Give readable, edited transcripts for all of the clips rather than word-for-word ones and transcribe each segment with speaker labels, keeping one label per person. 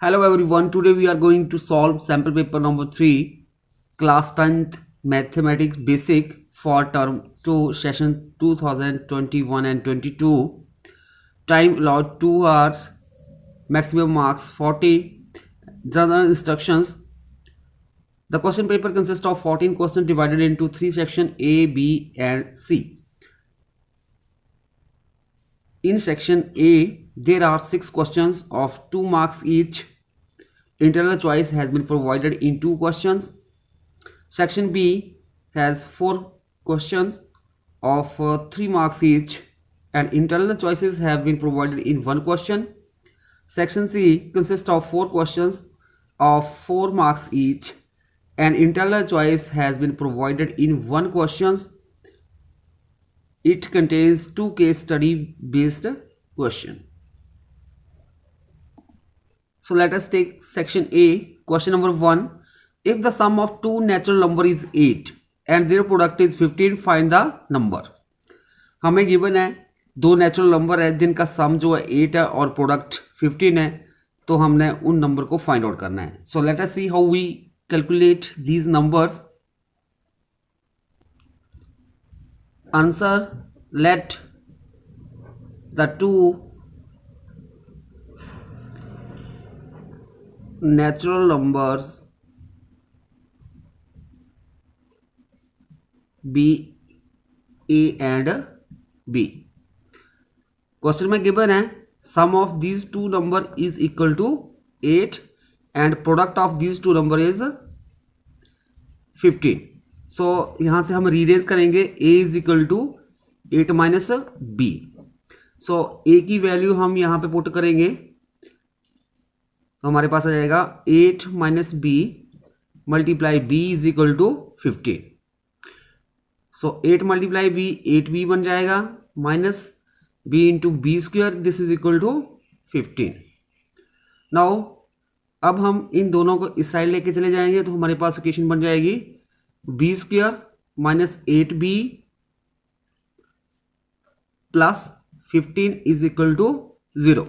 Speaker 1: Hello everyone, today we are going to solve sample paper number 3, class 10th mathematics basic for term 2 session 2021 and 22. Time allowed 2 hours, maximum marks 40. General instructions. The question paper consists of 14 questions divided into 3 sections A, B and C. In section A, there are 6 questions of 2 marks each. Internal choice has been provided in 2 questions. Section B has 4 questions of 3 marks each and internal choices have been provided in 1 question. Section C consists of 4 questions of 4 marks each and internal choice has been provided in 1 question. It contains 2 case study based questions. So let us take section A. Question number 1. If the sum of two natural number is 8 and their product is 15, find the number. हमें given है दो natural number है जिनका सम जो है 8 है और product 15 है, तो हमने उन नंबर को फाइंड आउट करना है. So let us see how we calculate these numbers. Answer, let the two natural numbers be A and B. Question में गिवन है sum of these two number is equal to 8 and product of these two number is 15. So यहां से हम rearrange करेंगे A is equal to 8 minus B. So A की value हम यहां पे पुट करेंगे तो हमारे पास आ जाएगा 8 minus B multiply B is equal to 15. So 8 multiply B 8b बन जाएगा minus B into B square, this is equal to 15. Now अब हम इन दोनों को इस साइड लेके चले जाएंगे तो हमारे पास इक्वेशन बन जाएगी B square minus 8b plus 15 is equal to 0.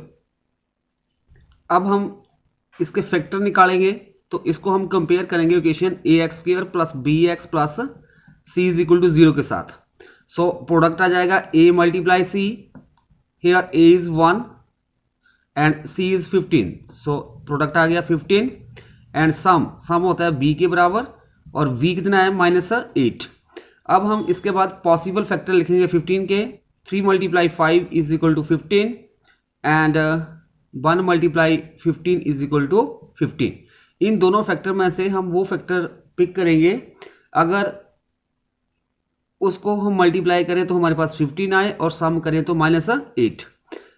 Speaker 1: अब हम इसके फैक्टर निकालेंगे तो इसको हम कंपेयर करेंगे equation a x square plus b x plus c is equal to 0 के साथ. सो प्रोडक्ट आ जाएगा a multiply c, here a is 1 and c is 15. So product आ गया 15 एंड सम होता है बी के बराबर और वी कितना है -8. अब हम इसके बाद पॉसिबल फैक्टर लिखेंगे 15 के. 3 multiply 5 is equal to 15 and 1 multiply 15 is equal to 15. इन दोनों फैक्टर में से हम वो फैक्टर पिक करेंगे अगर उसको हम मल्टीप्लाई करें तो हमारे पास 15 आए और सम करें तो -8.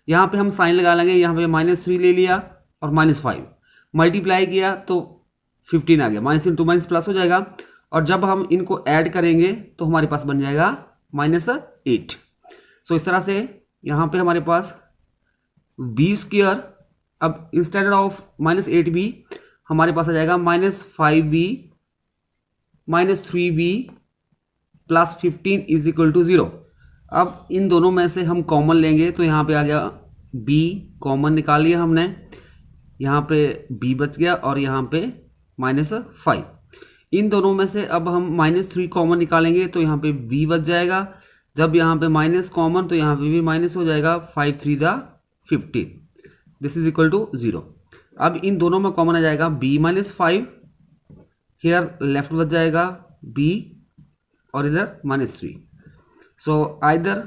Speaker 1: यहाँ पे हम साइन लगा लेंगे, यहाँ पे -3 ले लिया और -5 मल्टीप्लाई किया तो 15 आ गया, माइनस इंटू माइनस प्लस हो जाएगा और जब हम इनको ऐड करेंगे तो हमारे पास बन जाएगा -8. सो इस तरह से यहाँ पे हमारे पास बी स्क्वायर अब इंस्टेड ऑफ -8b हमारे पास आ जाएगा -5b -3b plus 15 is equal to 0. अब इन दोनों में से हम कॉमन लेंगे तो यहाँ पे आ गया b, कॉमन निकाल लिया हमने, यहाँ पे b बच गया और यहाँ पे -5. इन दोनों में से अब हम -3 कॉमन निकालेंगे तो यहाँ पे b बच जाएगा. जब यहाँ पे माइनस कॉमन तो यहाँ पे भी माइनस हो जाएगा, 5 3 दा 15, दिस इज इक्वल टू 0. अब इन दोनों में कॉमन आ जाएगा b -5, हेयर लेफ्ट बच जाएगा b और इधर -3. So either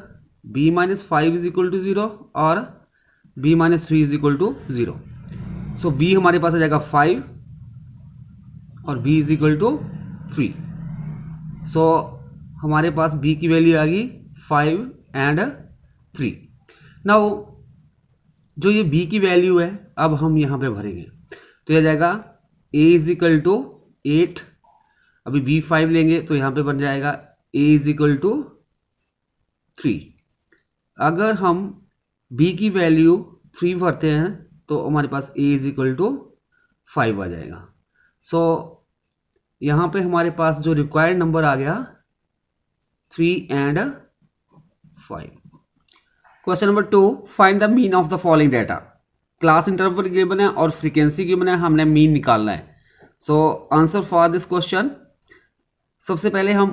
Speaker 1: b -5 is equal to 0 और b -3 is equal to 0. So b हमारे पास आ जाएगा 5 और b is equal to 3. So हमारे पास b की वैल्यू आ गई 5 एंड 3. नाउ जो ये b की वैल्यू है अब हम यहाँ पे भरेंगे तो यह जाएगा a इज इक्वल टू 8, अभी b 5 लेंगे तो यहाँ पे बन जाएगा a इज इक्वल टू 3. अगर हम b की वैल्यू 3 भरते हैं तो हमारे पास a इज इक्वल टू 5 आ जाएगा. सो यहाँ पे हमारे पास जो रिक्वायर्ड नंबर आ गया 3 and 5. Question number 2. Find the mean of the following data. Class interval given है और फ्रीक्वेंसी गिवन है, हमने मीन निकालना है। So answer for this question, सबसे पहले हम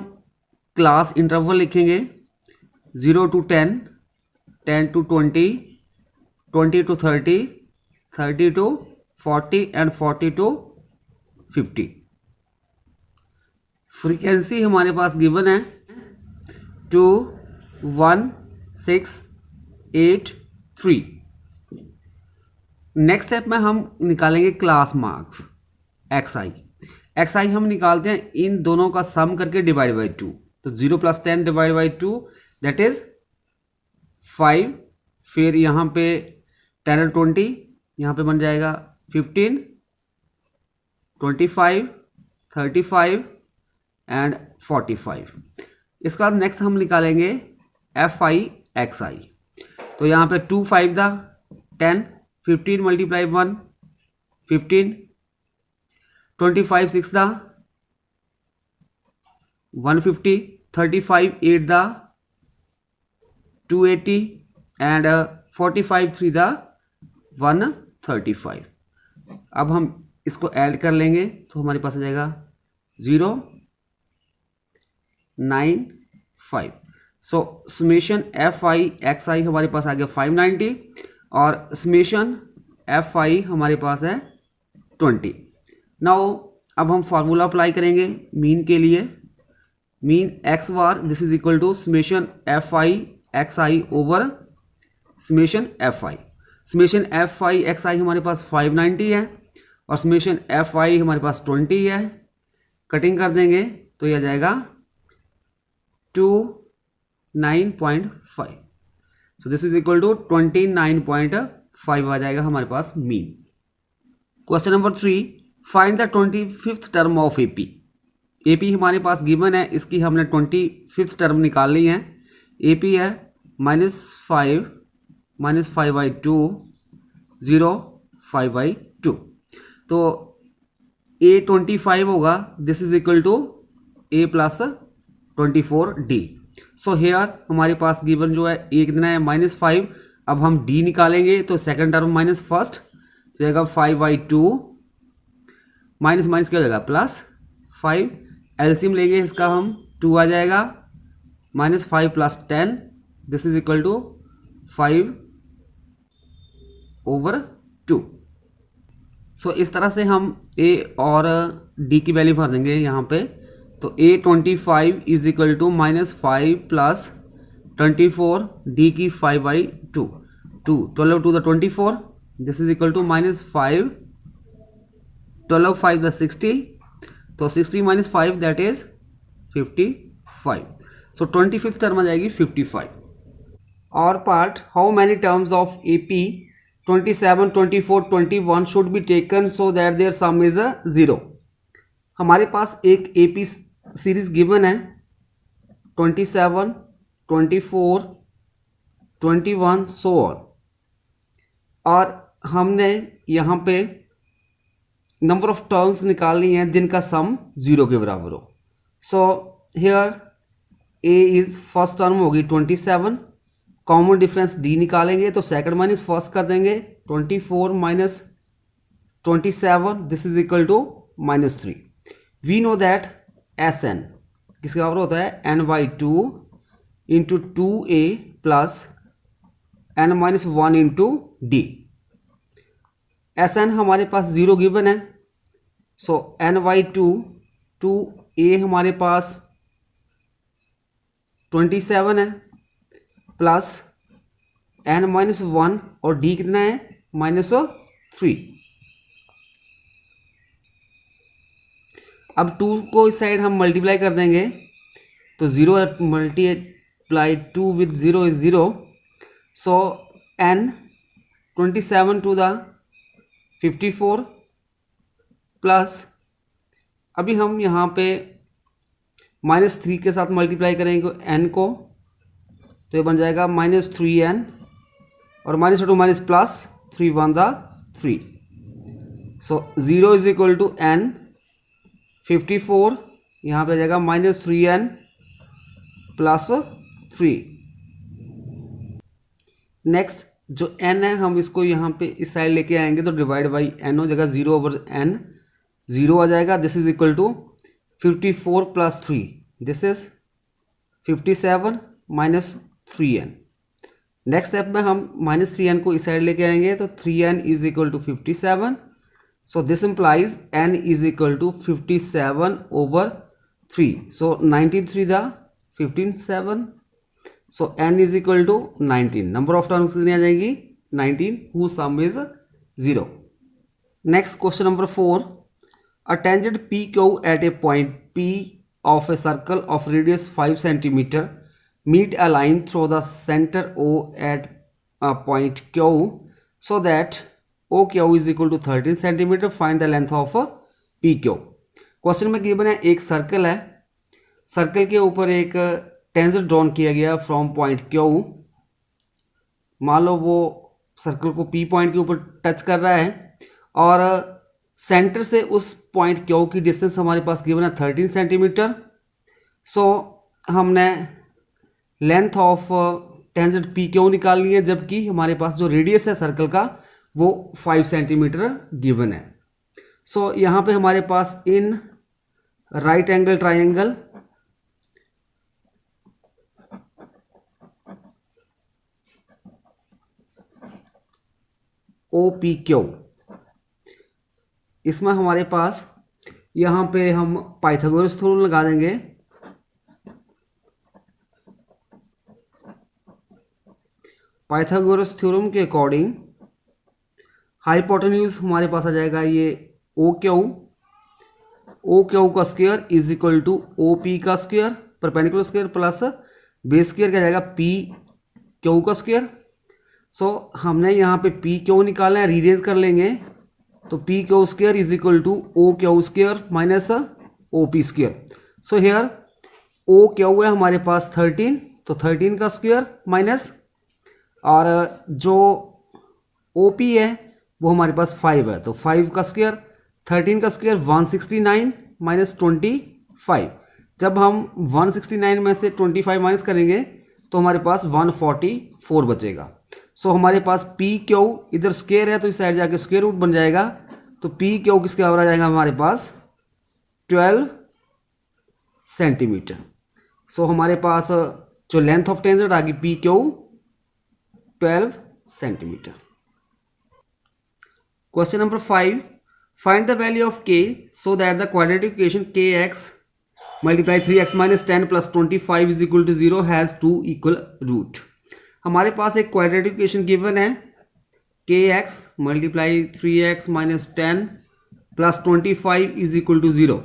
Speaker 1: क्लास इंटरवल लिखेंगे 0 to 10, 10 to 20, 20 to 30, 30 to 40 and 40 to 50। Frequency हमारे पास गिवन है 2, 1, 6, 8, 3। नेक्स्ट स्टेप में हम निकालेंगे क्लास मार्क्स एक्स आई हम निकालते हैं इन दोनों का सम करके डिवाइड बाई 2। तो 0 + 10 डिवाइड बाई 2 दैट इज 5। फिर यहाँ पे 10 और 20 यहाँ पे बन जाएगा 15, 25, 35 एंड 45। इसके बाद नेक्स्ट हम निकालेंगे एफ आई एक्स आई। तो यहाँ पे 2 5 था 10, 15 × 1 15, 25 6 था 150, 35 8 था 280 एंड 45 3 था 135। अब हम इसको ऐड कर लेंगे तो हमारे पास आ जाएगा 0 9 5। So summation f i x i हमारे पास आ गया 590 और समेशन एफ आई हमारे पास है 20। नाउ अब हम फार्मूला अप्लाई करेंगे मीन के लिए। Mean x bar this is equal to summation f i x i over summation f i. Summation f i x i हमारे पास 590 है और समेशन एफ आई हमारे पास 20 है। कटिंग कर देंगे तो यह आ जाएगा 29.5। So this is equal to 29.5 आ जाएगा हमारे पास मीन। Question number 3, find the 25th term of AP. AP हमारे पास गिवन है, इसकी हमने 25th टर्म निकालनी है। एपी है -5 -5/2 0 5/2। तो a 25 होगा, this is equal to a + 24d। So here हमारे पास गिवन जो है a कितना है -5। अब हम d निकालेंगे तो सेकंड टर्म माइनस फर्स्ट तो जाएगा 5/2 माइनस माइनस क्या हो जाएगा +5। एलसीएम लेंगे इसका हम 2 आ जाएगा -5 + 10 दिस इज इक्वल टू 5/2। सो इस तरह से हम a और d की वैल्यू भर देंगे यहाँ पे। तो a 25 is equal to -5 + 24 d की 5/2 2 12 to the 24 this is equal to -5 12 5 the 60 तो 60 - 5 that is 55। So 25th term आ जाएगी 55। और part how many terms of AP 27 24 21 should be taken so that their sum is 0। हमारे पास एक AP series given है 27 24 21 so on, और हमने यहाँ पे नंबर ऑफ टर्म्स निकालनी है जिनका सम 0 के बराबर हो। So here a is first term होगी 27, कॉमन डिफरेंस d निकालेंगे तो सेकंड माइनस फर्स्ट कर देंगे 24 - 27 this is equal to -3। We know that Sn किसके बराबर होता है n/2 × 2a + n - 1 × d। Sn हमारे पास 0 गिवन है। सो n/2 2a हमारे पास 27 है प्लस n - 1 और d कितना है -3। अब 2 को इस साइड हम मल्टीप्लाई कर देंगे तो 0 multiply 2 with 0 is 0। So n 27 to the 54 plus अभी हम यहाँ पे -3 के साथ मल्टीप्लाई करेंगे n को तो ये बन जाएगा -3n और -2 +3 1 the 3। So 0 is equal to n 54 यहाँ पे आ जाएगा -3n + 3। नेक्स्ट जो n है हम इसको यहाँ पे इस साइड लेके आएंगे तो डिवाइड बाई n हो जाएगा, 0/n 0 आ जाएगा। This is equal to 54 + 3, this is 57 - 3n। Next step में हम -3n को इस साइड लेके आएंगे तो 3n is equal to 57। So this implies n is equal to 57/3। So 19 3 दा 15 so n is equal to 19। Number of terms कितनी आ जाएगी 19, who sum is 0। Next question number 4, a tangent PQ at a point P of a circle of radius 5 cm meet a line through the center O at a point Q so that OQ is equal to 13 cm. Find the length of PQ। Question में given है एक circle है, circle के ऊपर एक tangent drawn किया गया from point Q। मान लो वो सर्कल को P पॉइंट के ऊपर टच कर रहा है और सेंटर से उस पॉइंट Q की डिस्टेंस हमारे पास गिवन है 13 सेंटीमीटर। सो हमने लेंथ ऑफ टेंजेंट PQ निकालनी है, जबकि हमारे पास जो रेडियस है सर्कल का वो 5 सेंटीमीटर गिवन है। सो यहाँ पे हमारे पास in right angle triangle OPQ, इसमें हमारे पास यहाँ पे हम पाइथागोरस थ्योरम लगा देंगे। पाइथागोरस थ्योरम के अकॉर्डिंग हाइपोटेन्यूज हमारे पास आ जाएगा ये OQ का square is equal to OP का square perpendicular square plus base square क्या जाएगा PQ का स्क्वायर। सो हमने यहाँ पे PQ निकालना है, रीअरेंज कर लेंगे तो PQ square is equal to OQ square minus OP square. So here OQ है हमारे पास 13, तो 13 का स्क्वायर माइनस, और जो OP है वो हमारे पास 5 है तो 5 का स्क्वायर, 13 का स्क्वायर 169 माइनस 25। जब हम 169 में से 25 माइनस करेंगे तो हमारे पास 144 बचेगा। सो हमारे पास PQ इधर स्क्वायर है तो इस साइड जाके स्क्वायर रूट बन जाएगा, तो PQ किसके बराबर आ जाएगा हमारे पास 12 सेंटीमीटर। सो हमारे पास जो लेंथ ऑफ टेंजेंट आ गई PQ 12 centimetre. Question number 5, find the value of K so that the quadratic equation KX multiply 3x - 10 + 25 is equal to 0 has 2 equal root. हमारे पास एक क्वाड्रेटिक इक्वेशन गिवन है KX multiply 3x - 10 + 25 is equal to 0।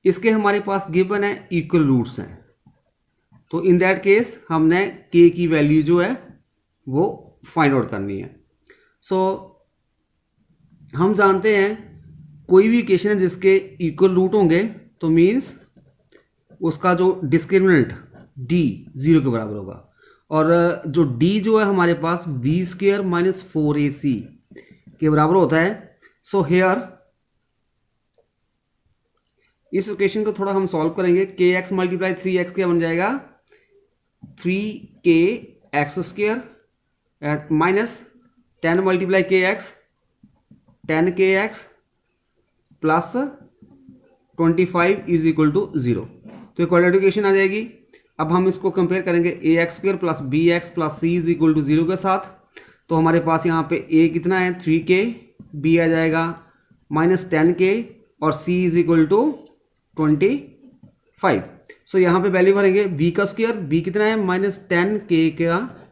Speaker 1: इसके हमारे पास गिवन है equal roots हैं, तो इन दैट केस हमने K की वैल्यू जो है वो फाइंड आउट करनी है। सो हम जानते हैं कोई भी इक्वेशन है जिसके इक्वल रूट होंगे तो मीन्स उसका जो डिस्क्रिमिनेंट D 0 के बराबर होगा, और जो D जो है हमारे पास B² - 4AC के बराबर होता है। सो हेयर इस इक्वेशन को थोड़ा हम सॉल्व करेंगे। KX मल्टीप्लाई 3x क्या बन जाएगा 3KX² minus 10 multiply KX 10KX plus 25 is equal to 0। तो क्वाड्रेटिक इक्वेशन आ जाएगी। अब हम इसको कंपेयर करेंगे AX² plus BX plus C is equal to 0 के साथ। तो हमारे पास यहाँ पे A कितना है 3K, B आ जाएगा माइनस 10K और C इज इक्वल टू 25। सो यहाँ पे वैल्यू भरेंगे B का स्क्वायर, B कितना है माइनस 10K का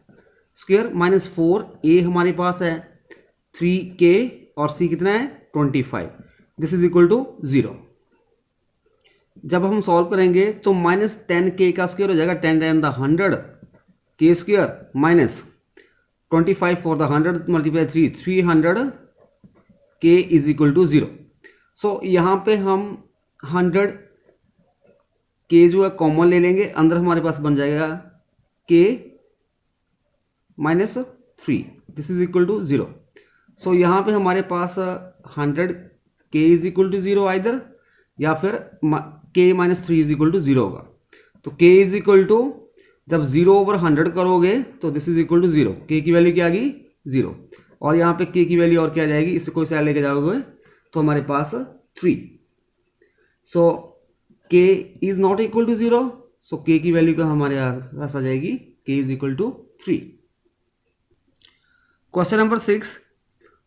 Speaker 1: स्क्वायर माइनस 4A हमारे पास है 3K और C कितना है 25। This is equal to 0। जब हम सॉल्व करेंगे तो माइनस 10K का स्क्वायर हो जाएगा 10 time the 100 K square minus 25 for the 100 multiply 300 K is equal to 0। So यहाँ पे हम 100 K जो है कॉमन ले लेंगे, अंदर हमारे पास बन जाएगा K minus 3, this is equal to 0। So यहाँ पे हमारे पास 100 K is equal to 0 either, या फिर K minus 3 is equal to 0 होगा। तो K इज इक्वल टू जब 0/100 करोगे तो this is equal to 0, K की वैल्यू क्या आ गई 0 और यहाँ पे k की वैल्यू और क्या आ जाएगी, इससे कोई साइड लेके जाओगे तो हमारे पास 3। So k is not equal to 0, so k की वैल्यू का हमारे पास आ जाएगी k is equal to 3। Question number 6,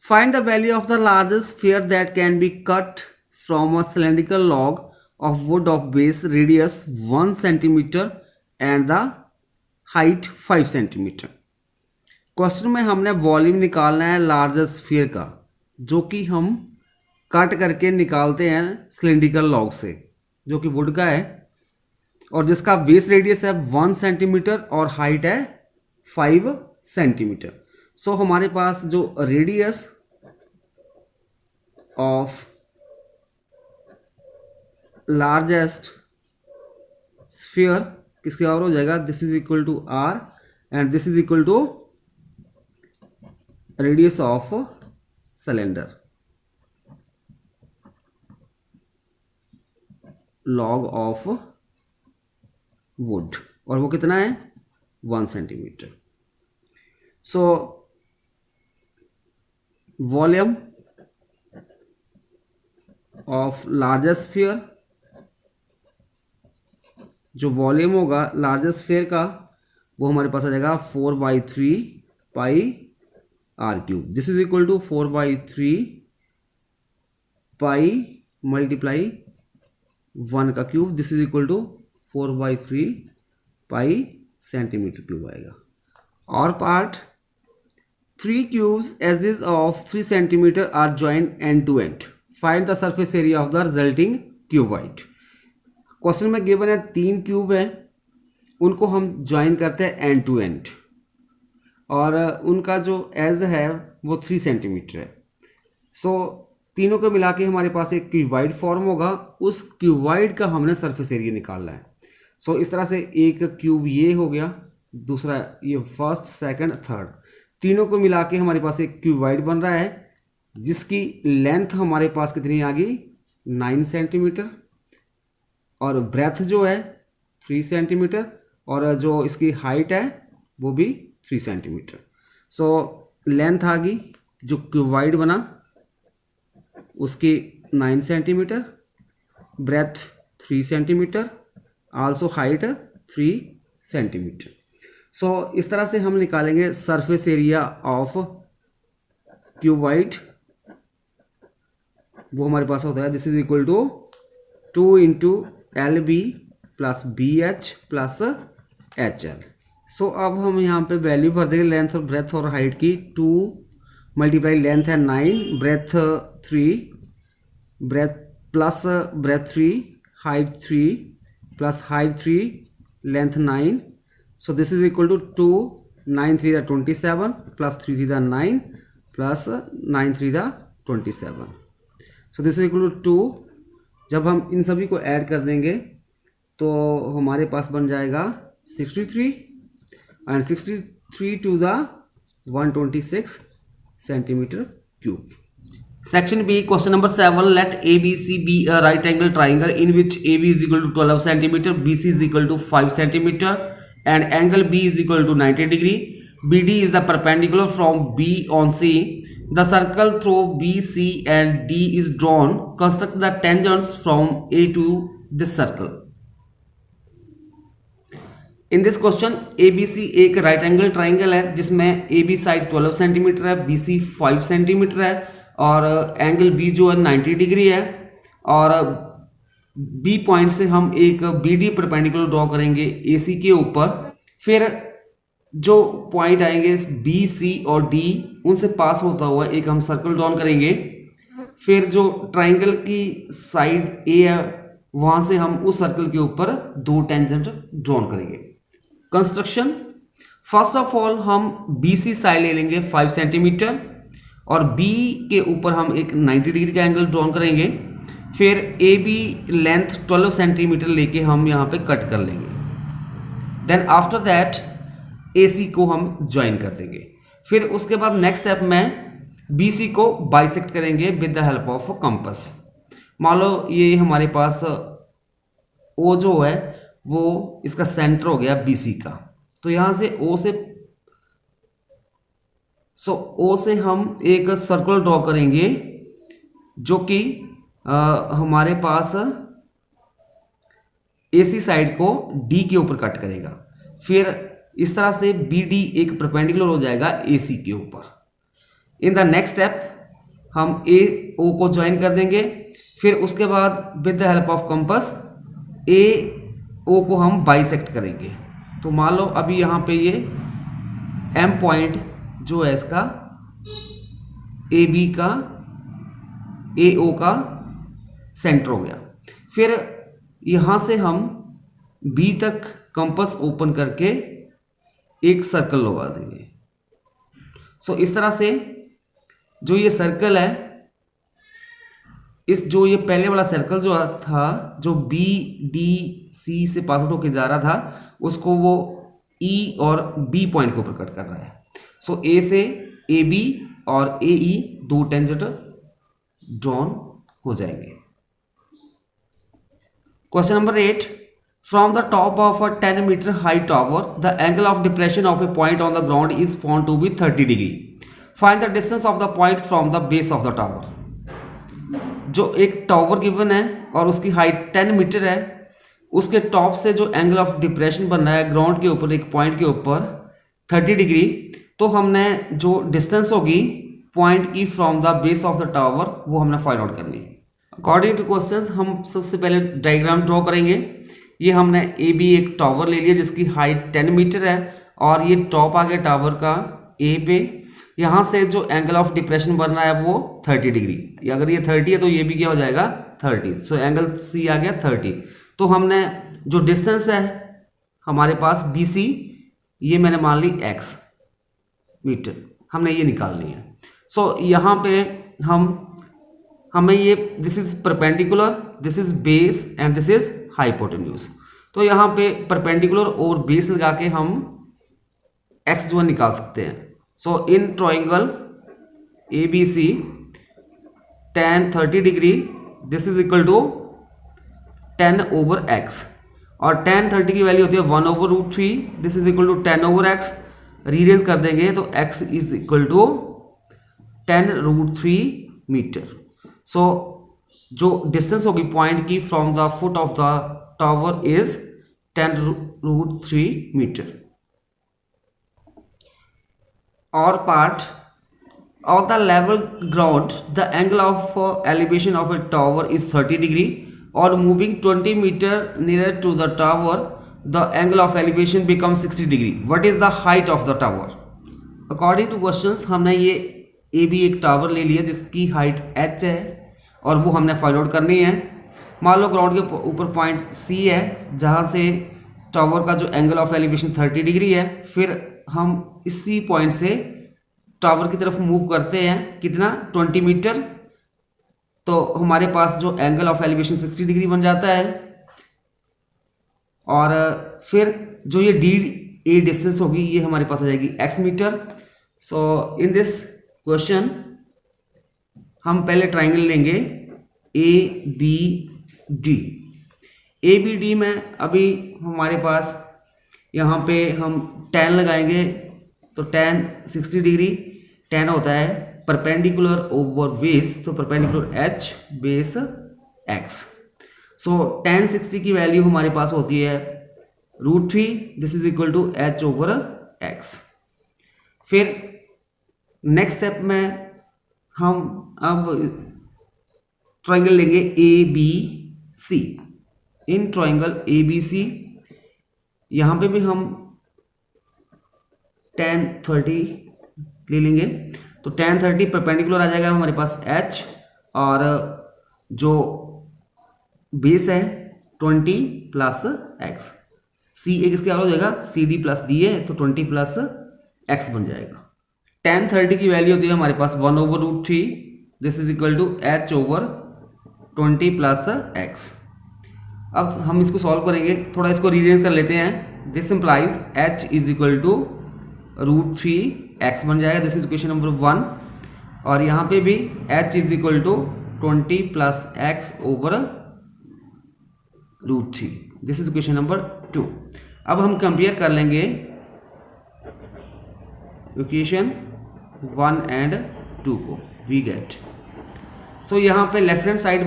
Speaker 1: find the value of the largest sphere that can be cut from a cylindrical log of wood of base radius 1 cm and the height 5 cm। Question में हमने volume निकालना है largest sphere का, जो कि हम cut करके निकालते हैं सिलेंड्रिकल लॉग से, जो कि वुड का है और जिसका बेस रेडियस है 1 सेंटीमीटर और हाइट है 5 सेंटीमीटर। सो हमारे पास जो रेडियस ऑफ लार्जेस्ट स्फीयर किसके और हो जाएगा, this is equal to r and this is equal to radius of cylinder log of wood, और वो कितना है 1 centimetre. So volume of largest sphere, जो वॉल्यूम होगा लार्जेस्ट स्फीयर का वो हमारे पास आ जाएगा 4/3 pi r cube. This is equal to 4/3 pi multiply 1 का cube, this is equal to 4/3 pi centimetre cube आएगा। और part 3 cubes as is of 3 centimetre are joint end to end, find the surface area of the resulting cuboid. Question में given है 3 cube है, उनको हम join करते हैं and to and और उनका जो एज है वो 3 सेंटीमीटर है। सो तीनों को मिला के हमारे पास एक क्यूबॉइड फॉर्म होगा, उस क्यूबॉइड का हमने सरफेस एरिया निकालना है। सो इस तरह से एक क्यूब ये हो गया, दूसरा ये फर्स्ट सेकंड थर्ड, तीनों को मिला के हमारे पास एक क्यूबॉइड बन रहा है जिसकी लेंथ हमारे पास कितनी आ गई 9 सेंटीमीटर और ब्रेथ जो है 3 सेंटीमीटर और जो इसकी हाइट है वो भी 3 सेंटीमीटर। सो लेंथ आ गई जो क्यूबॉइड बना उसकी 9 centimetre, breadth 3 centimetre, also height 3 centimetre. So इस तरह से हम निकालेंगे सरफेस एरिया ऑफ क्यूबॉइड, वो हमारे पास होता है this is equal to 2 into LB plus BH plus HL। So अब हम यहाँ पे वैल्यू भर देंगे लेंथ और ब्रेथ और हाइट की। 2 मल्टीप्लाई लेंथ है 9, breadth 3, breadth plus breadth 3, height 3 plus height 3, length 9। So this is equal to 2, 9 3 दा 27 प्लस 3 3 दा 9 प्लस 9 3 दा 27। So this is equal to 2। जब हम इन सभी को ऐड कर देंगे तो हमारे पास बन जाएगा 63 and 63 to the 126 centimetre cube. Section B question number 7, let ABC be a right angle triangle in which AB is equal to 12 centimeter, BC is equal to 5 centimeter and angle B is equal to 90 degree. BD is the perpendicular from B on C. The circle through BC and D is drawn. Construct the tangents from A to this circle. In this question ABC एक right angle triangle है जिसमें AB side 12 centimetre है, BC 5 centimetre है और angle B जो है 90 degree है और B पॉइंट से हम एक BD परपेंडिकुलर ड्रॉ करेंगे AC के ऊपर। फिर जो पॉइंट आएंगे B, C और D उनसे पास होता हुआ एक हम सर्कल ड्रॉ करेंगे। फिर जो ट्राइंगल की साइड A है वहां से हम उस सर्कल के ऊपर 2 टेंजेंट ड्रॉ करेंगे। कंस्ट्रक्शन, फर्स्ट ऑफ ऑल हम BC साइड ले लेंगे 5 सेंटीमीटर और B के ऊपर हम एक 90 डिग्री का एंगल ड्रॉ करेंगे। फिर AB लेंथ 12 सेंटीमीटर लेके हम यहाँ पे कट कर लेंगे। देन आफ्टर दैट AC को हम ज्वाइन कर देंगे। फिर उसके बाद नेक्स्ट स्टेप में BC को बाइसेक्ट करेंगे with the help of compass. मान लो ये हमारे पास O जो है वो इसका सेंटर हो गया BC का, तो यहाँ से O से सो ओ से हम एक सर्कल ड्रॉ करेंगे जो कि हमारे पास AC साइड को D के ऊपर कट करेगा। फिर इस तरह से BD एक परपेंडिकुलर हो जाएगा AC के ऊपर। इन द नेक्स्ट स्टेप हम AO को ज्वाइन कर देंगे। फिर उसके बाद with the help of compass AO को हम बाइसेक्ट करेंगे। तो मान लो अभी यहाँ पे ये M पॉइंट जो है इसका AB का AO का सेंटर हो गया। फिर यहाँ से हम B तक कंपास ओपन करके एक सर्कल लगा देंगे। सो इस तरह से जो ये सर्कल है, इस जो ये पहले वाला सर्कल जो था जो BDC से पास आउट होकर जा रहा था उसको वो E और B पॉइंट के ऊपर कट कर रहा है। सो A से AB और AE दो टेंजेंट ड्रॉन हो जाएंगे। Question number 8, from the top of a 10 metre high tower the angle of depression of a point on the ground is found to be 30 degree. Find the distance of the point from the base of the tower. जो एक tower given है और उसकी height 10 metre है, उसके top से जो angle of depression बन रहा है ग्राउंड के ऊपर एक पॉइंट के ऊपर 30 डिग्री, तो हमने जो डिस्टेंस होगी पॉइंट की from the base of the tower वो हमने फाइंड आउट करनी है। अकॉर्डिंग टू क्वेश्चंस हम सबसे पहले डायग्राम ड्रॉ करेंगे। ये हमने AB एक टावर ले लिया जिसकी हाइट 10 मीटर है और ये टॉप आ गया टावर का A पे। यहाँ से जो एंगल ऑफ डिप्रेशन बन रहा है वो 30 डिग्री। अगर ये 30 है तो ये भी क्या हो जाएगा 30। सो एंगल C आ गया 30। तो हमने जो डिस्टेंस है हमारे पास BC, ये मैंने मान ली x मीटर, हमने ये निकालनी है। सो यहाँ पे हमें ये this is perpendicular, this is base and this is hypotenuse. तो यहाँ पे परपेंडिकुलर और बेस लगा के हम x जो है निकाल सकते हैं। So in triangle ABC tan 30 degree this is equal to 10/x और tan 30 की वैल्यू होती है 1/√3, this is equal to 10/x। Rearrange कर देंगे तो x is equal to 10√3 metre. So जो डिस्टेंस होगी पॉइंट की from the foot of the tower is 10√3 metre. और part of the level ground the angle of elevation of a tower is 30 degree और moving 20 metre near to the tower the angle of elevation become 60 degree. What is the height of the tower. According to questions हमने ये AB एक tower ले लिया जिसकी height h है और वो हमने फाइंड आउट करनी है। मान लो ग्राउंड के ऊपर पॉइंट C है जहाँ से टावर का जो एंगल ऑफ एलिवेशन 30 डिग्री है। फिर हम इसी पॉइंट से टावर की तरफ मूव करते हैं कितना 20 मीटर, तो हमारे पास जो एंगल ऑफ एलिवेशन 60 डिग्री बन जाता है। और फिर जो ये DA डिस्टेंस होगी ये हमारे पास आ जाएगी x metre. So in this question हम पहले ट्राइंगल लेंगे ABD। ABD में अभी हमारे पास यहाँ पे हम tan लगाएंगे तो tan 60 डिग्री, tan होता है परपेंडिकुलर ओवर बेस, तो परपेंडिकुलर h बेस x। सो tan 60 की वैल्यू हमारे पास होती है √3, this is equal to h/x। फिर नेक्स्ट स्टेप में हम अब ट्राइंगल लेंगे ABC। इन ट्राइंगल ABC यहाँ पे भी हम tan 30 ले लेंगे तो tan 30 परपेंडिकुलर आ जाएगा हमारे पास h और जो बेस है 20 प्लस x। C एक इसके आगे हो जाएगा CD प्लस D है तो 20 प्लस x बन जाएगा। tan 30 की वैल्यू होती है हमारे पास 1/√3, this is equal to h/20 plus x। अब हम इसको सॉल्व करेंगे, थोड़ा इसको रीअरेंज कर लेते हैं। This implies h is equal to √3x बन जाएगा, दिस इज इक्वेशन नंबर 1। और यहाँ पे भी h is equal to 20 plus x/√3, this is equation number 2। अब हम कंपेयर कर लेंगे इक्वेशन 1 एंड 2 को वी गेट। सो यहाँ पे लेफ्ट हैंड साइड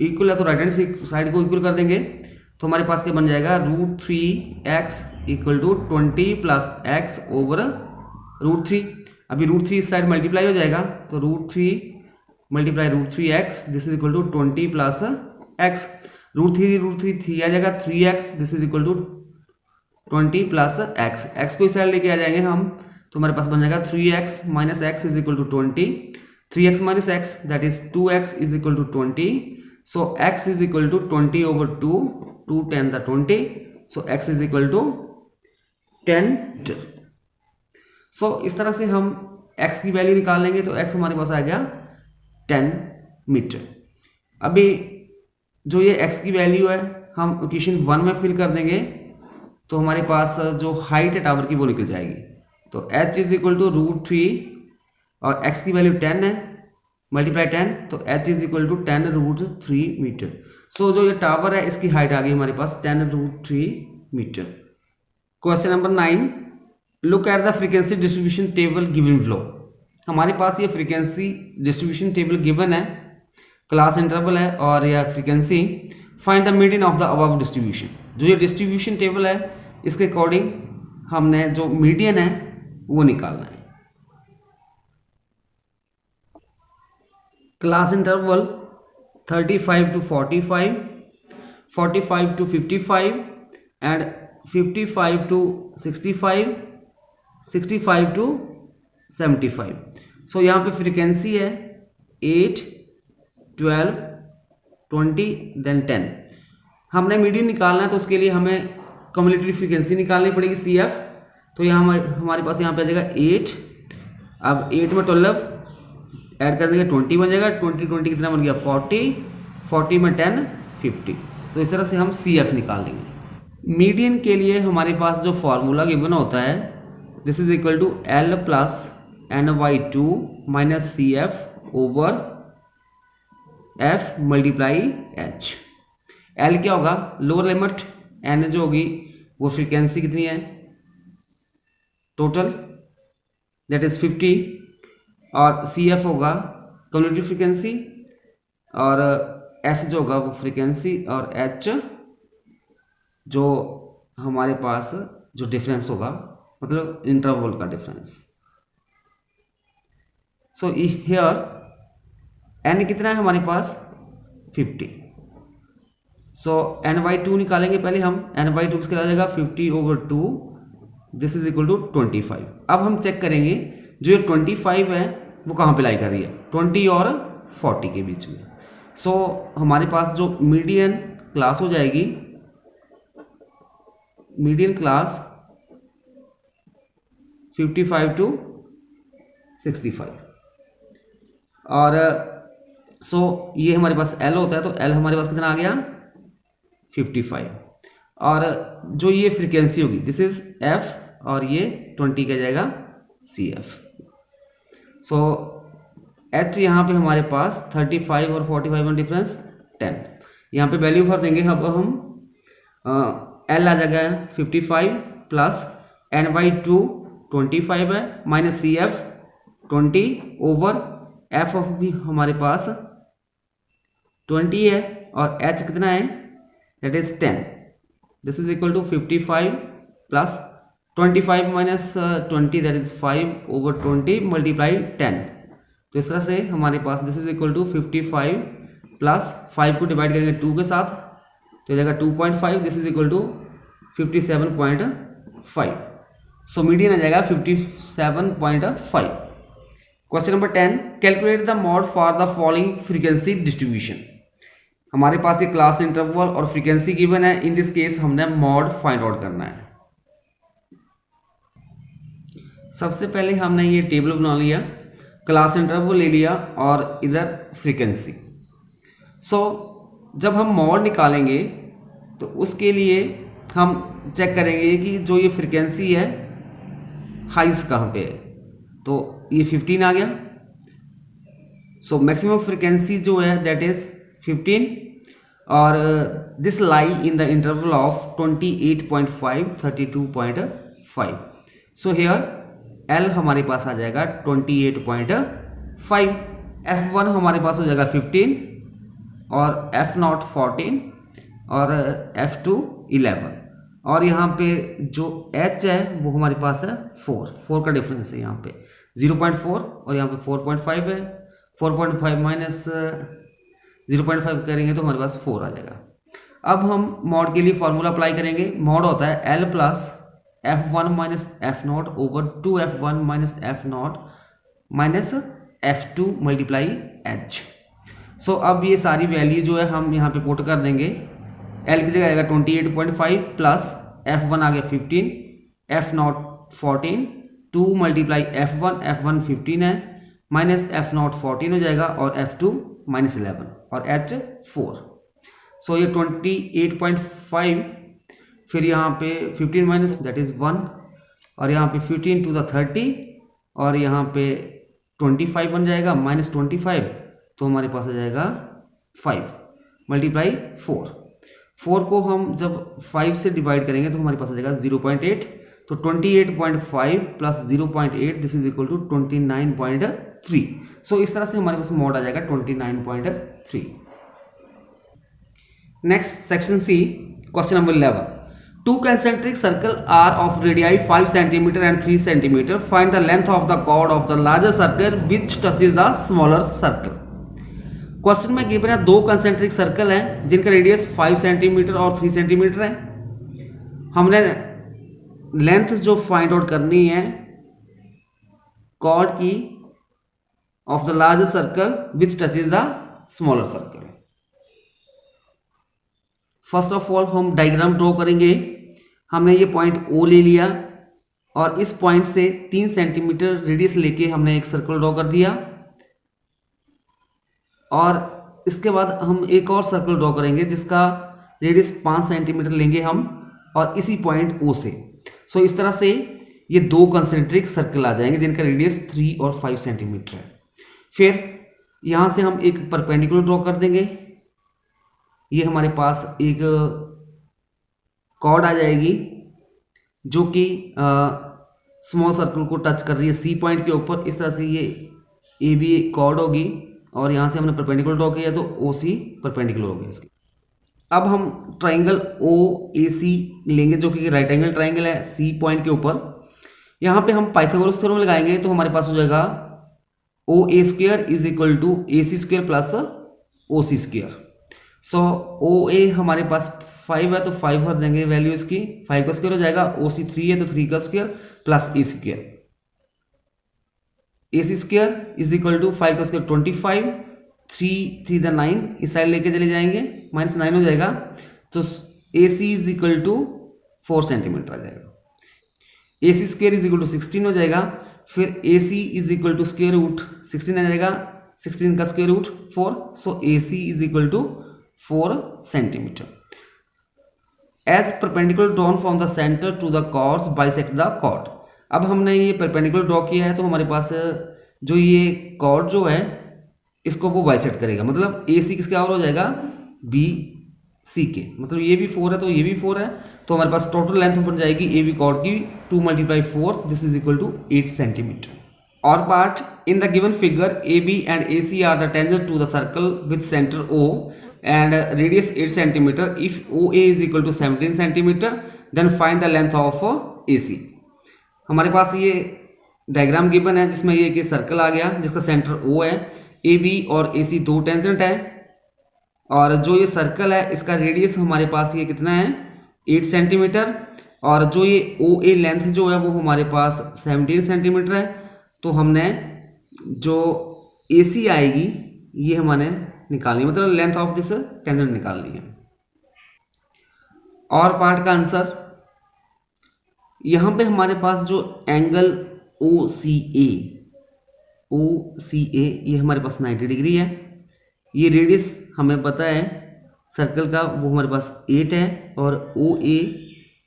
Speaker 1: इक्वल है तो राइट हैंड साइड को इक्वल कर देंगे, तो हमारे पास क्या बन जाएगा, √3x equal to 20 plus x over √3। अभी √3 इस साइड मल्टीप्लाई हो जाएगा, तो √3 multiply √3x this is equal to 20 plus x। √3 3 आ जाएगा, 3x this is equal to 20 plus x को इस साइड लेके आ जाएंगे हम, तो हमारे पास बन जाएगा 3x minus x is equal to 20, 3x minus x that is 2x is equal to 20। So x is equal to 20 over 2, 2 10 the 20, so x is equal to 10 metre. So इस तरह से हम x की वैल्यू निकाल लेंगे, तो x हमारे पास आ गया 10 मीटर। अभी जो ये x की वैल्यू है हम इक्वेशन 1 में फिल कर देंगे, तो हमारे पास जो हाइट है टावर की वो निकल जाएगी। तो h इज इक्वल टू √3 और x की वैल्यू 10 है, मल्टीप्लाई 10, तो h is equal to 10√3 metre. So जो ये टावर है इसकी हाइट आ गई हमारे पास 10√3 मीटर। Question number 9, look at the frequency distribution table given below. हमारे पास ये फ्रीक्वेंसी डिस्ट्रीब्यूशन टेबल गिवन है, क्लास इंटरवल है और यह frequency. Find the median of the above distribution. जो ये डिस्ट्रीब्यूशन टेबल है इसके अकॉर्डिंग हमने जो मीडियन है वो निकालना है। Class interval 35 to 45, 45 to 55 and 55 to 65, 65 to 75। सो यहाँ पे फ्रीक्वेंसी है 8, 12, 20 देन 10। हमने मीडियन निकालना है, तो उसके लिए हमें कम्युलेटिव फ्रीक्वेंसी निकालनी पड़ेगी CF। तो यहाँ हमारे पास यहाँ पे आ जाएगा 8, अब 8 में 12 ऐड कर देंगे 20 बन जाएगा, 20 कितना बन गया 40, 40 में 10 50। तो इस तरह से हम CF निकाल लेंगे। मीडियन के लिए हमारे पास जो फॉर्मूला गिवन होता है this is equal to L plus N/2 minus CF over F multiply H। L क्या होगा, लोअर लिमिट, N जो होगी वो फ्रीक्वेंसी कितनी है टोटल दैट इज 50, और CF होगा कम्युलेटिव फ्रीक्वेंसी, और F जो होगा वो फ्रीक्वेंसी, और H जो हमारे पास जो डिफरेंस होगा मतलब इंटरवल का डिफरेंस। सो हियर N कितना है हमारे पास 50। सो N/2 निकालेंगे पहले हम, N/2 किसके आ जाएगा 50 over 2 this is equal to 25। अब हम चेक करेंगे जो ये 25 है वो कहाँ पे लाई कर रही है, 20 और 40 के बीच में। सो हमारे पास जो मीडियन क्लास हो जाएगी, मीडियन क्लास 55 to 65, और सो ये हमारे पास L होता है, तो L हमारे पास कितना आ गया 55, और जो ये फ्रीक्वेंसी होगी दिस इज F, और ये 20 का जाएगा CF। सो H यहाँ पे हमारे पास 35 और 45 में डिफरेंस 10, यहाँ पे वैल्यू भर देंगे। अब हम L आ जाएगा 55 प्लस N/2 25 है minus CF 20 over F of भी हमारे पास 20 है, और H कितना है that is 10, this is equal to 55 plus 25 minus 20 that is 5 over 20 multiply 10। तो इस तरह से हमारे पास this is equal to 55 plus 5 को डिवाइड करेंगे 2 के साथ, तो हो जाएगा 2.5, this is equal to 57.5। So median आ जाएगा 57.5। Question number 10, calculate the mode for the following frequency distribution. हमारे पास ये क्लास इंटरवल और फ्रीक्वेंसी गिवन है, इन दिस केस हमने मॉड फाइंड आउट करना है। सबसे पहले हमने ये टेबल बना लिया, क्लास इंटरवल ले लिया और इधर फ्रीक्वेंसी। सो जब हम मॉड निकालेंगे तो उसके लिए हम चेक करेंगे कि जो ये फ्रीक्वेंसी है हाइज कहाँ पे है, तो ये 15 आ गया। सो मैक्सिमम फ्रीक्वेंसी जो है दैट इज 15, और this lie in the interval of 28.5 32.5। So here L हमारे पास आ जाएगा 28.5, F1 हमारे पास हो जाएगा 15 और F0 14 और F2 11 और यहाँ पे जो H है वो हमारे पास है 4 का डिफरेंस है यहाँ पे 0.4 और यहाँ पे 4.5 है। 4.5 माइनस 0.5 करेंगे तो हमारे पास 4 आ जाएगा। अब हम मॉड के लिए फॉर्मूला अप्लाई करेंगे। मॉड होता है L plus F1 minus F0 over 2F1 minus F0 minus F2 multiply H। सो अब ये सारी वैल्यू जो है हम यहाँ पे पुट कर देंगे। L की जगह आएगा 28.5 प्लस F1 आ गया 15, F0 14, 2 मल्टीप्लाई F1 15 है माइनस F0 14 हो जाएगा और F2 माइनस 11 और H 4। सो ये 28.5 फिर यहाँ पे 15 माइनस दैट इज 1 और यहाँ पे 15 टू द 30 और यहाँ पे 25 बन जाएगा माइनस 25 तो हमारे पास आ जाएगा 5 मल्टीप्लाई 4 को हम जब 5 से डिवाइड करेंगे तो हमारे पास आ जाएगा 0.8 तो 28.5 plus 0.8 this is equal to 29.3। So इस तरह से हमारे पास मॉड आ जाएगा 29.3। Next section C question number 11। Two concentric circles are of radii 5 cm and 3 cm. Find the length of the chord of the larger circle which touches the smaller circle. Question में given है दो concentric circle हैं जिनका radius 5 centimetre और 3 centimetre है। हमने length जो find out करनी है कॉर्ड की of the larger circle which touches the smaller circle. First of all हम डायग्राम ड्रॉ करेंगे। हमने ये पॉइंट O ले लिया और इस पॉइंट से 3 सेंटीमीटर रेडियस लेके हमने एक सर्कल ड्रॉ कर दिया और इसके बाद हम एक और सर्कल ड्रॉ करेंगे जिसका रेडियस 5 सेंटीमीटर लेंगे हम और इसी पॉइंट O से। सो इस तरह से ये दो कंसेंट्रिक सर्कल आ जाएंगे जिनका रेडियस 3 और 5 सेंटीमीटर है। फिर यहाँ से हम एक परपेंडिकुलर ड्रॉ कर देंगे। ये हमारे पास एक कॉर्ड आ जाएगी जो कि स्मॉल सर्कल को टच कर रही है सी पॉइंट के ऊपर। इस तरह से ये ए बी कॉर्ड होगी और यहाँ से हमने परपेंडिकुलर ड्रॉ किया तो ओ सी परपेंडिकुलर हो गया इसके। अब हम ट्राइंगल ओ ए सी लेंगे जो कि राइट एंगल ट्राइंगल है सी पॉइंट के ऊपर। यहाँ पे हम पाइथागोरस थ्योरम लगाएंगे तो हमारे पास हो जाएगा O A square is equal to A C square plus O C square. So O A हमारे पास 5 है तो 5 भर देंगे वैल्यू इसकी, 5 का स्क्वायर हो जाएगा। ओ सी 3 है तो 3 का square plus A square. A C square is equal to 5 का स्क्वायर 25, 3 द 9 इस साइड लेके चले जाएंगे माइनस 9 हो जाएगा तो A C is equal to 4 centimetre आ जाएगा। A C square is equal to 16 हो जाएगा। फिर A C is equal to square root 16 आ जाएगा, 16 का square root 4। So A C is equal to 4 centimetre. As perpendicular drawn from the centre to the chords bisect the chord. अब हमने ये perpendicular draw किया है तो हमारे पास जो ये कॉर्ड जो है इसको वो बाइसेक्ट करेगा, मतलब ए सी किसके और हो जाएगा बी सी के, मतलब ये भी 4 है तो ये भी 4 है तो हमारे पास टोटल लेंथ बन जाएगी ए बी कॉर्ड की 2 multiply 4 this is equal to 8 centimetre. और part in the given figure A B and A C are the tangent to the circle with centre O and radius 8 centimeter. If OA is equal to 17 centimeter, then find the length of AC. हमारे पास ये diagram given है जिसमें ये कि circle आ गया जिसका centre O है, AB और AC दो टेंजेंट है और जो ये सर्कल है इसका रेडियस हमारे पास ये कितना है 8 सेंटीमीटर और जो ये OA लेंथ जो है वो हमारे पास 17 सेंटीमीटर है। तो हमने जो AC आएगी ये हमारे निकालनी है, मतलब लेंथ ऑफ दिस टेंजेंट निकालनी है। और पार्ट का आंसर यहां पे हमारे पास जो एंगल OCA ये हमारे पास 90 डिग्री है। ये रेडियस हमें पता है सर्कल का वो हमारे पास 8 है और OA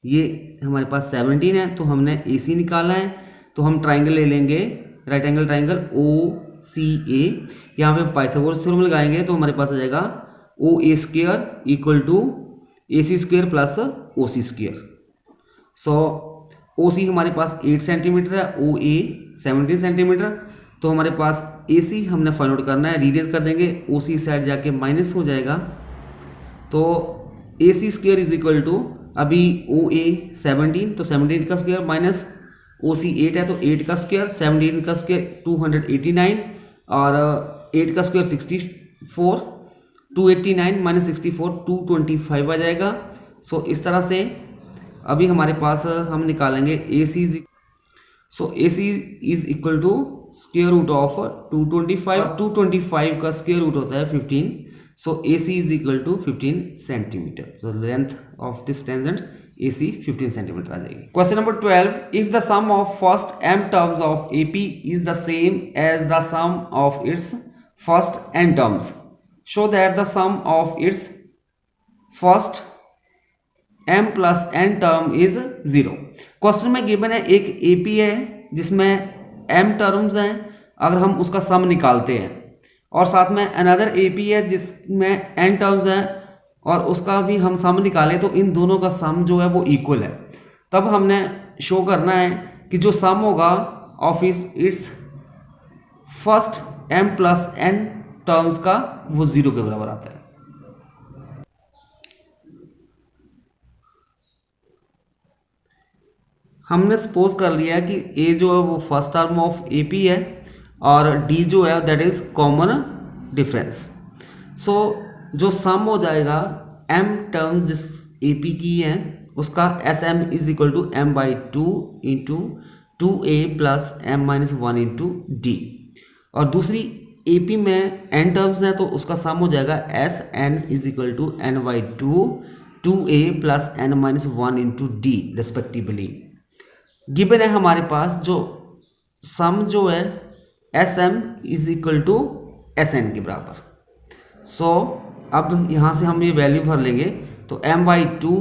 Speaker 1: ये हमारे पास 17 है तो हमने AC निकाला है। तो हम ट्राइंगल ले लेंगे राइट एंगल ट्राइंगल OCA। यहाँ पे पाइथागोरस थ्योरम लगाएंगे तो हमारे पास आ जाएगा OA square equal to AC square plus OC square. So O C हमारे पास 8 सेंटीमीटर है, ओ ए 17 सेंटीमीटर। तो हमारे पास ए सी हमने फाइंड आउट करना है, रीरेज कर देंगे, ओ सी साइड जाके माइनस हो जाएगा। तो A C square is equal to, अभी ओ ए 17 तो 17 का स्क्वायर माइनस ओ सी 8 है तो 8 का स्क्वायर, 17 का स्क्वायर 289 और 8 का स्क्वायर 64, 289 माइनस 64 225 आ जाएगा। सो इस तरह से अभी हमारे पास हम निकालेंगे A C. So A C is equal to square root of 225, 225 का स्क्वायर रूट होता है 15। So A C is equal to 15 centimetre. So length of this tangent A C 15 centimetre आ जाएगी। Question number 12, if the sum of first m terms of A P is the same as the sum of its first n terms, show that the sum of its first m plus n term is 0। Question में given है एक A P है जिसमें m terms हैं, अगर हम उसका सम निकालते हैं, और साथ में अनदर ए पी है जिसमें n टर्म्स हैं और उसका भी हम सम निकालें, तो इन दोनों का सम जो है वो इक्वल है। तब हमने शो करना है कि जो सम होगा of its first m plus n terms का वो 0 के बराबर आता है। हमने सपोज कर लिया कि a जो है वो first term of A P है और d जो है दैट इज कॉमन डिफरेंस। सो जो सम हो जाएगा m टर्म जिस ए पी की है उसका S M is equal to M by 2 into 2a plus M minus 1 into D, और दूसरी ए पी में n टर्म्स हैं तो उसका सम हो जाएगा S N is equal to N by 2a plus N minus 1 into D respectively. Given है हमारे पास जो सम जो है S M is equal to S N के बराबर। सो अब यहाँ से हम ये वैल्यू भर लेंगे, तो M by 2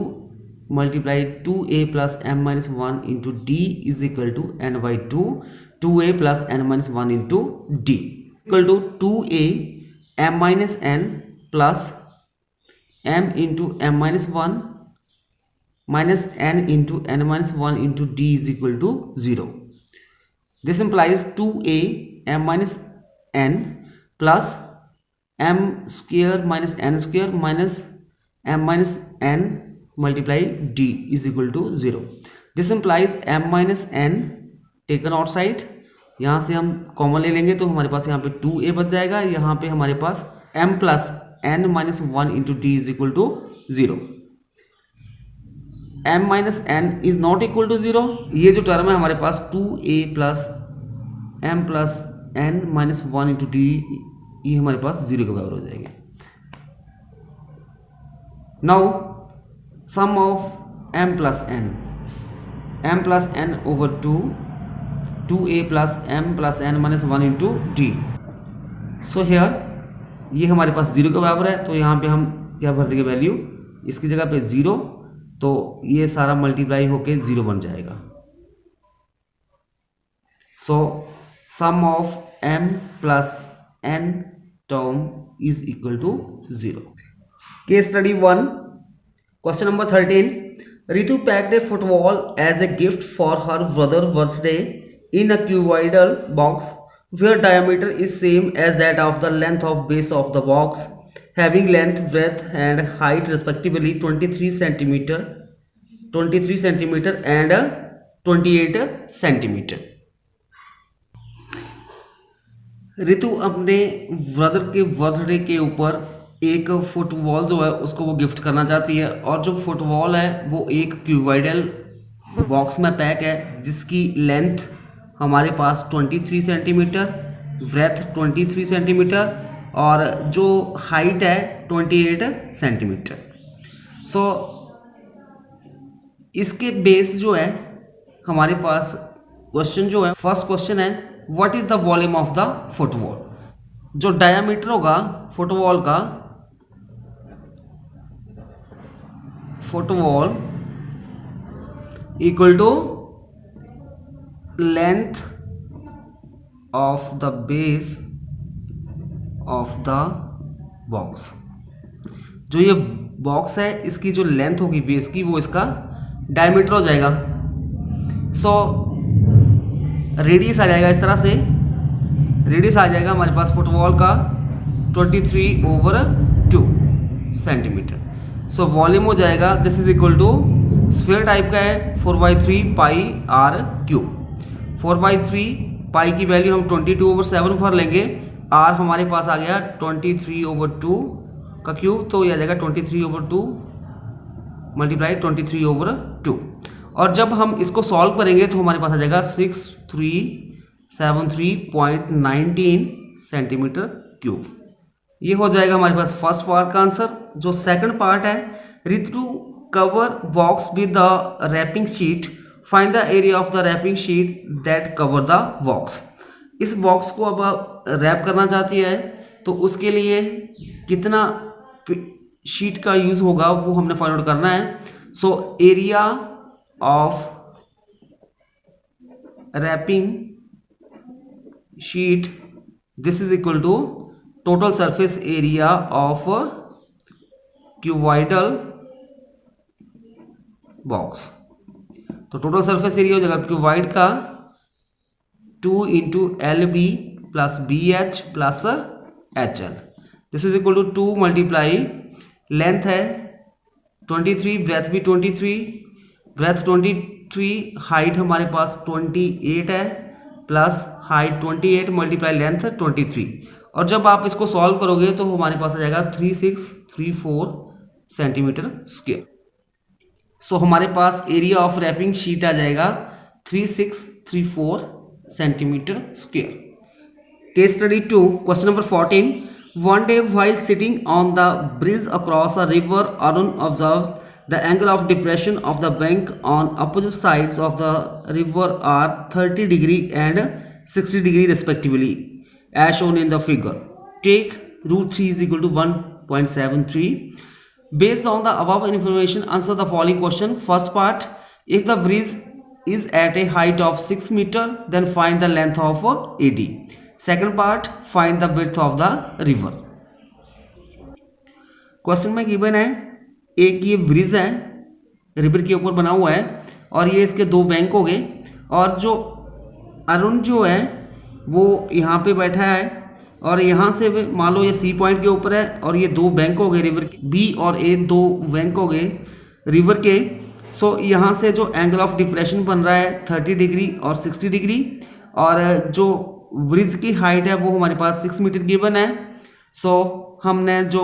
Speaker 1: multiply 2a plus M minus 1 into D is equal to N by 2a plus N minus 1 into D equal to 2a M minus N plus M into M minus 1 minus n into n minus 1 into d is equal to 0. This implies 2a m minus n plus m square minus n square minus m minus n multiply d is equal to 0. This implies m minus n taken outside, यहाँ से हम common ले लेंगे तो हमारे पास यहाँ पे 2a बच जाएगा, यहाँ पे हमारे पास m plus n minus 1 into D is equal to 0। m minus n is not equal to 0, ये जो टर्म है हमारे पास 2a plus m plus N minus 1 into D, ये हमारे पास 0 के बराबर हो जाएंगे। Now sum of m plus n over 2a plus m plus N minus 1 into D. So here ये हमारे पास 0 के बराबर है, तो यहाँ पे हम क्या भर देंगे वैल्यू, इसकी जगह पे 0, तो ये सारा मल्टीप्लाई होके 0 बन जाएगा। So sum of m plus n term is equal to 0। Case study 1, question number 13, Ritu packed a football as a gift for her brother birthday in a cuboidal box where diameter is same as that of the length of base of the box, having length, breadth and height respectively 23 centimeter and 28 centimetre. ऋतु अपने brother के birthday के ऊपर एक football जो है उसको वो gift करना चाहती है, और जो फुटबॉल है वो एक क्यूबॉइडल बॉक्स में पैक है जिसकी लेंथ हमारे पास 23 सेंटीमीटर, ब्रेथ 23 सेंटीमीटर और जो हाइट है 28 सेंटीमीटर। सो इसके बेस जो है हमारे पास क्वेश्चन जो है, फर्स्ट क्वेश्चन है what is the volume of the football. जो डायमीटर होगा फुटबॉल का, football equal to length of the base of the box. जो ये बॉक्स है इसकी जो लेंथ होगी बेस की वो इसका डायमीटर हो जाएगा। सो रेडियस आ जाएगा इस तरह से, रेडियस आ जाएगा हमारे पास फुटबॉल का 23/2 सेंटीमीटर। सो वॉल्यूम हो जाएगा, this is equal to sphere type का है 4/3 पाई आर क्यूब। 4/3 पाई की वैल्यू हम 22/7 पर लेंगे, आर हमारे पास आ गया 23/2 का क्यूब, तो यह आ जाएगा 23/2 मल्टीप्लाई 23/2। और जब हम इसको सॉल्व करेंगे तो हमारे पास आ जाएगा 6373.19 सेंटीमीटर क्यूब। ये हो जाएगा हमारे पास फर्स्ट पार्ट का आंसर। जो सेकंड पार्ट है, Ritu cover box with the wrapping sheet, find the area of the wrapping sheet that cover the box. इस बॉक्स को अब रैप करना चाहती है तो उसके लिए कितना शीट का यूज होगा वो हमने फाइंड आउट करना है। So area of wrapping sheet, this is equal to total surface area of cuboidal box. तो टोटल सरफेस एरिया हो जाएगा क्यूबॉइड का 2 × LB + BH + HL। This is equal to 2 multiply length है 23, ब्रेथ भी 23, breath 23, height हमारे पास 28 है, plus height 28 multiply length 23। और जब आप इसको सॉल्व करोगे तो हमारे पास आ जाएगा 3634 सेंटीमीटर स्क्वायर। सो हमारे पास एरिया ऑफ रैपिंग शीट आ जाएगा 3634 centimetre square. Case study 2, question number 14। One day while sitting on the bridge across a river, Arun observed the angle of depression of the bank on opposite sides of the river are 30 degree and 60 degree respectively, as shown in the figure. Take √3 is equal to 1.73. Based on the above information, answer the following question. First part, if the bridge is at a height of 6 meter, then find the length of AD. Second part, find the width of the river. Question में given है एक ये bridge है, river के ऊपर बना हुआ है और ये इसके दो बैंक हो गए, और जो अरुण जो है वो यहाँ पे बैठा है और यहाँ से मान लो ये सी पॉइंट के ऊपर है और ये दो बैंक हो गए रिवर के, बी और ए दो बैंक हो गए रिवर के। सो यहाँ से जो एंगल ऑफ डिप्रेशन बन रहा है 30 डिग्री और 60 डिग्री, और जो ब्रिज की हाइट है वो हमारे पास 6 मीटर गिवन है। सो हमने जो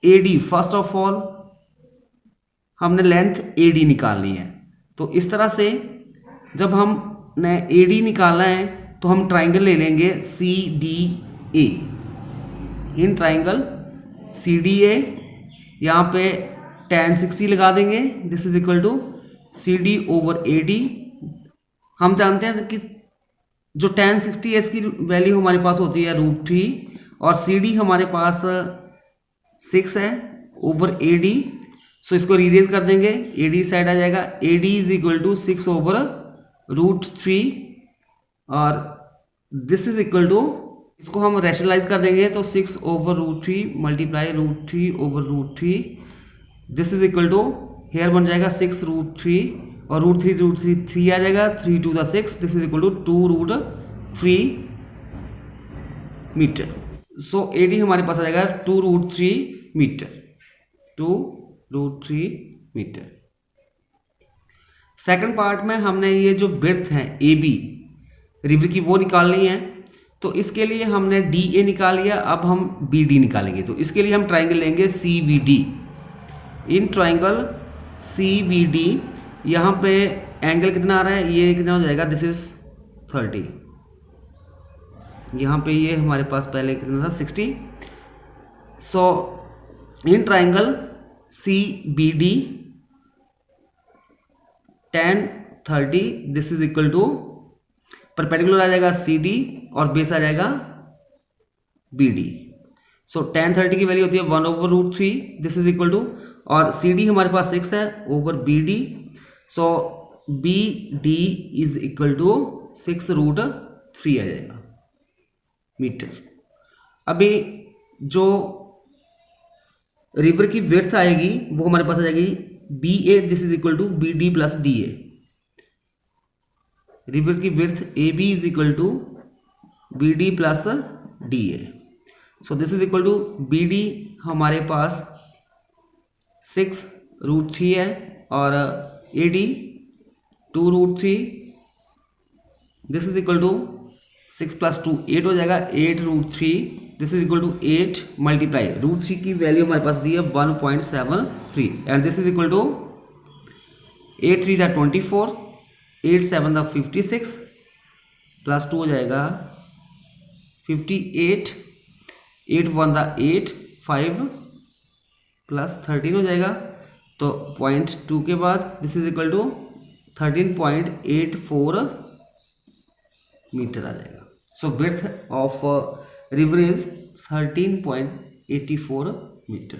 Speaker 1: AD, फर्स्ट ऑफ ऑल हमने लेंथ AD निकालनी है। तो इस तरह से जब हमने AD निकालना है तो हम ट्राइंगल ले लेंगे CDA। इन ट्राइंगल CDA यहाँ पे tan 60 लगा देंगे, this is equal to CD/AD। हम जानते हैं कि जो tan 60 है इसकी वैल्यू हमारे पास होती है √3 और CD हमारे पास 6 है ओवर AD। सो इसको रीरेज कर देंगे, AD साइड आ जाएगा, AD इज इक्वल टू 6/√3 और दिस इज इक्वल टू, इसको हम रैशनलाइज कर देंगे तो 6/√3 multiply √3/√3, this is equal to here बन जाएगा 6√3 और √3 3 आ जाएगा, 3 × 6, this is equal to 2√3 metre. So AD हमारे पास आ जाएगा 2√3 मीटर, 2√3 मीटर। सेकंड पार्ट में हमने ये जो विड्थ है AB रिवर की वो निकालनी है, तो इसके लिए हमने DA निकाल लिया, अब हम BD निकालेंगे। तो इसके लिए हम ट्राइंगल लेंगे CBD। इन ट्राइंगल CBD यहाँ पे एंगल कितना आ रहा है, ये कितना हो जाएगा, दिस इज 30। यहाँ पे ये हमारे पास पहले कितना था 60। So in triangle CBD tan 30, this is equal to perpendicular आ जाएगा CD और बेस आ जाएगा BD। सो tan 30 की वैल्यू होती है 1/√3, दिस इज इक्वल टू, और CD हमारे पास 6 है over BD। So BD is equal to 6√3 आ जाएगा मीटर। अभी जो रिवर की विड्थ आएगी वो हमारे पास आ जाएगी BA, this is equal to BD + DA। River की width A B is equal to B D plus D A. So this is equal to B D हमारे पास 6√3 है और A D 2√3। This is equal to 6 + 2 8 हो जाएगा, 8√3। This is equal to 8 multiply √3 की value हमारे पास दी है 1.73 and this is equal to 8 3 = 24, 8 7 = 56 plus 2 हो जाएगा 58, 8 1 = 8, 5 प्लस 13 हो जाएगा। तो 0.2 के बाद this is equal to 13.84 metre आ जाएगा। So width of river is 13.84 metre.